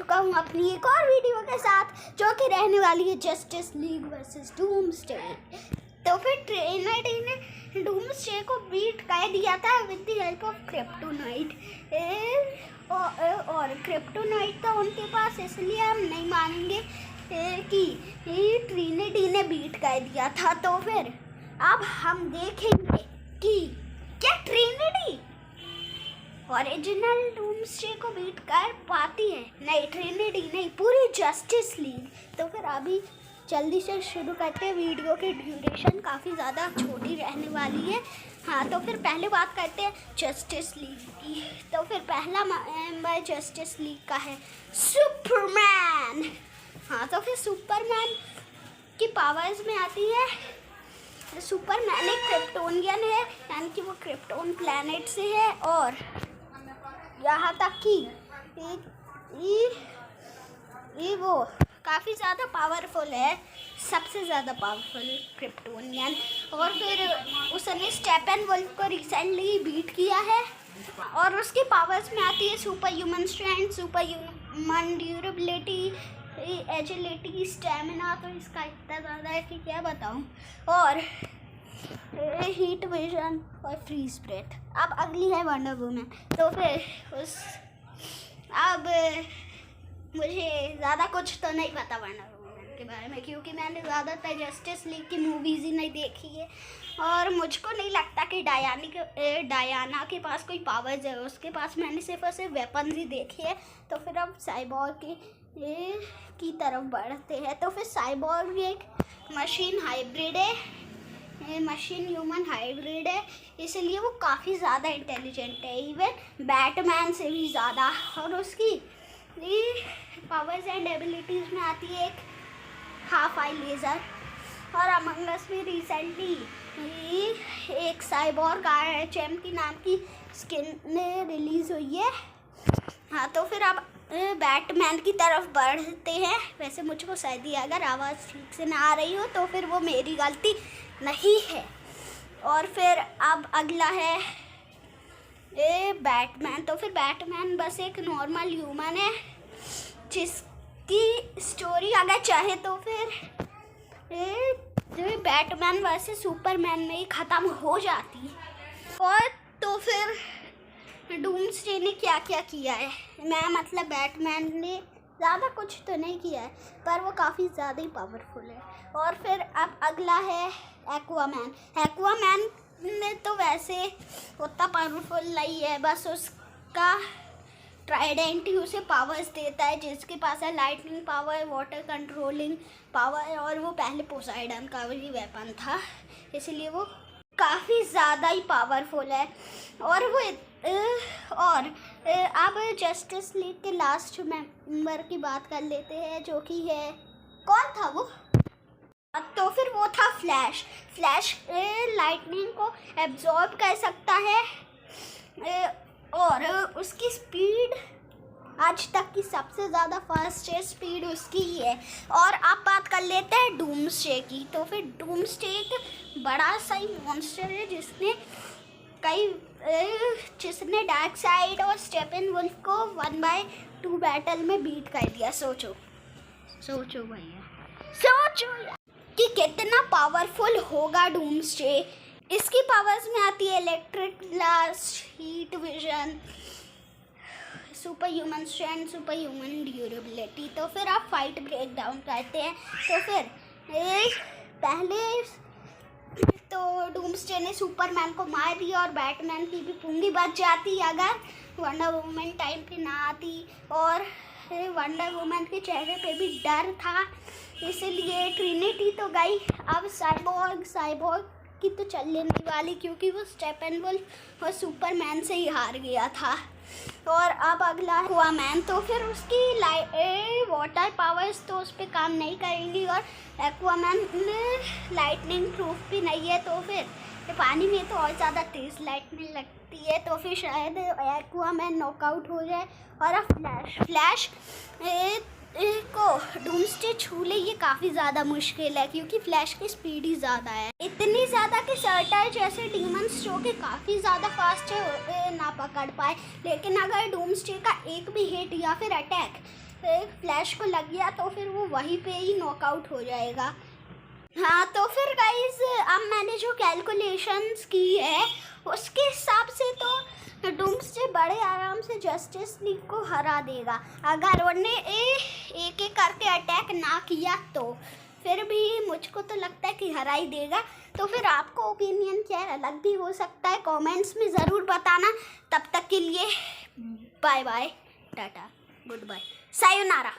चुका हूँ अपनी एक और वीडियो के साथ, जो कि रहने वाली है जस्टिस लीग वर्सेस डूम्सडे। तो फिर ट्रिनिटी ने डूम्सडे को बीट कर दिया था with the help of kryptonite, और क्रिप्टोनाइट था उनके पास, इसलिए हम नहीं मानेंगे कि ट्रिनिटी ने बीट कर दिया था। तो फिर अब हम देखेंगे कि क्या ट्रिनिटी ओरिजिनल डूम्सडे को बीट कर पाती है। नहीं, ट्रिनिटी नहीं, पूरी जस्टिस लीग। तो फिर अभी जल्दी से शुरू करते हैं। वीडियो की ड्यूरेशन काफ़ी ज़्यादा छोटी रहने वाली है। हाँ, तो फिर पहले बात करते हैं जस्टिस लीग की। तो फिर पहला मेंबर जस्टिस लीग का है सुपरमैन। हाँ, तो फिर सुपरमैन की पावर्स में आती है, सुपरमैन एक क्रिप्टोनियन है, यानी कि वो क्रिप्टोन प्लैनेट से है, और यहाँ तक कि ये वो काफ़ी ज़्यादा पावरफुल है, सबसे ज़्यादा पावरफुल क्रिप्टोनियन। और फिर उसने स्टेपेनवुल्फ को रिसेंटली बीट किया है, और उसकी पावर्स में आती है super human strength, super human durability, agility, stamina. तो इसका इतना ज़्यादा है कि क्या बताऊँ। और हीट विजन और फ्रीज ब्रेथ। अब अगली है वंडर वुमन। तो फिर अब मुझे ज़्यादा कुछ तो नहीं पता वंडर वुमन के बारे में, क्योंकि मैंने ज़्यादातर जस्टिस लीग की मूवीज़ ही नहीं देखी है, और मुझको नहीं लगता कि डायना के पास कोई पावर्स है। उसके पास मैंने सिर्फ और सिर्फ वेपन्स ही देखे हैं। तो फिर अब साइबोर्ग की तरफ बढ़ते हैं। तो फिर साइबोर्ग एक मशीन हाइब्रिड है, मशीन ह्यूमन हाइब्रिड है, इसलिए वो काफ़ी ज़्यादा इंटेलिजेंट है, इवन बैटमैन से भी ज़्यादा। और उसकी पावर्स एंड एबिलिटीज़ में आती है एक हाफ आई लेज़र। और अमंग अस में रिसेंटली एक साइबोर्ग की नाम की स्किन रिलीज़ हुई है। हाँ, तो फिर अब बैटमैन की तरफ बढ़ते हैं। वैसे मुझको शायद ही अगर आवाज़ ठीक से ना आ रही हो तो फिर वो मेरी गलती नहीं है। और फिर अब अगला है बैटमैन। तो फिर बैटमैन बस एक नॉर्मल ह्यूमन है, जिसकी स्टोरी अगर चाहे तो फिर बैटमैन वर्सेस सुपरमैन में ही ख़त्म हो जाती है। और तो फिर डूम्सडे ने क्या क्या किया है, मतलब बैटमैन ने ज़्यादा कुछ तो नहीं किया है, पर वो काफ़ी ज़्यादा ही पावरफुल है। और फिर अब अगला है एक्वामैन। एक्वामैन ने तो वैसे उतना पावरफुल नहीं है, बस उसका ट्राइडेंट ही उसे पावर्स देता है, जिसके पास है lightning power, water controlling power, और वो पहले पोसाइडन का भी वेपन था, इसलिए वो काफ़ी ज़्यादा ही पावरफुल है। और वो अब जस्टिस लीग के लास्ट मेंबर की बात कर लेते हैं, जो कि है, कौन था वो? तो फिर वो था फ्लैश। फ्लैश लाइटनिंग को एब्जॉर्ब कर सकता है, और उसकी स्पीड आज तक की सबसे ज़्यादा फास्टेस्ट स्पीड उसकी ही है। और अब बात कर लेते हैं डूम्सडे की। तो फिर डूम्सडे एक बड़ा सा ही मॉन्स्टर है, जिसने डार्कसाइड और स्टेपेनवुल्फ को 1/2 बैटल में बीट कर दिया। सोचो भैया, सोचो कि कितना पावरफुल होगा डूम्सडे। इसकी पावर्स में आती है electric blast, heat vision, super human strength, super human durability. तो फिर आप फाइट ब्रेक डाउन करते हैं। तो फिर पहले तो डूम्सडे ने सुपरमैन को मार दिया, और बैटमैन की भी पूंगी बच जाती अगर वंडर वुमन टाइम पे ना आती। और वंडर वुमन के चेहरे पे भी डर था, इसलिए ट्रिनिटी तो गई। अब साइबोर्ग की तो चलने नहीं वाली, क्योंकि वो स्टेपेनवुल्फ और सुपरमैन से ही हार गया था। और अब अगला है एक्वामैन। तो फिर उसकी वाटर पावर्स तो उस पर काम नहीं करेंगी, और एक्वामैन लाइटनिंग प्रूफ भी नहीं है, तो फिर पानी में तो और ज़्यादा तेज़ लाइटनिंग लगती है। तो फिर शायद एक्वामैन नॉकआउट हो जाए। और अब फ्लैश को डूम्सडे छू ले, ये काफ़ी ज़्यादा मुश्किल है, क्योंकि फ्लैश की स्पीड ही ज़्यादा है, इतनी ज़्यादा कि सर्टाइल जैसे डीमंस जो कि काफ़ी ज़्यादा फास्ट है ना पकड़ पाए। लेकिन अगर डूम्सडे का एक भी हिट या फिर अटैक फिर फ्लैश को लग गया तो फिर वो वहीं पे ही नॉकआउट हो जाएगा। हाँ तो फिर गाइस अब मैंने जो कैलकुलेशंस की है उसके हिसाब से तो डूम्सडे बड़े आराम से जस्टिस लीग को हरा देगा। अगर उन्हें एक एक करके अटैक ना किया तो फिर भी मुझको तो लगता है कि हरा ही देगा। तो फिर आपको ओपिनियन क्या है, अलग भी हो सकता है, कमेंट्स में ज़रूर बताना। तब तक के लिए bye bye, tata, goodbye, sayonara.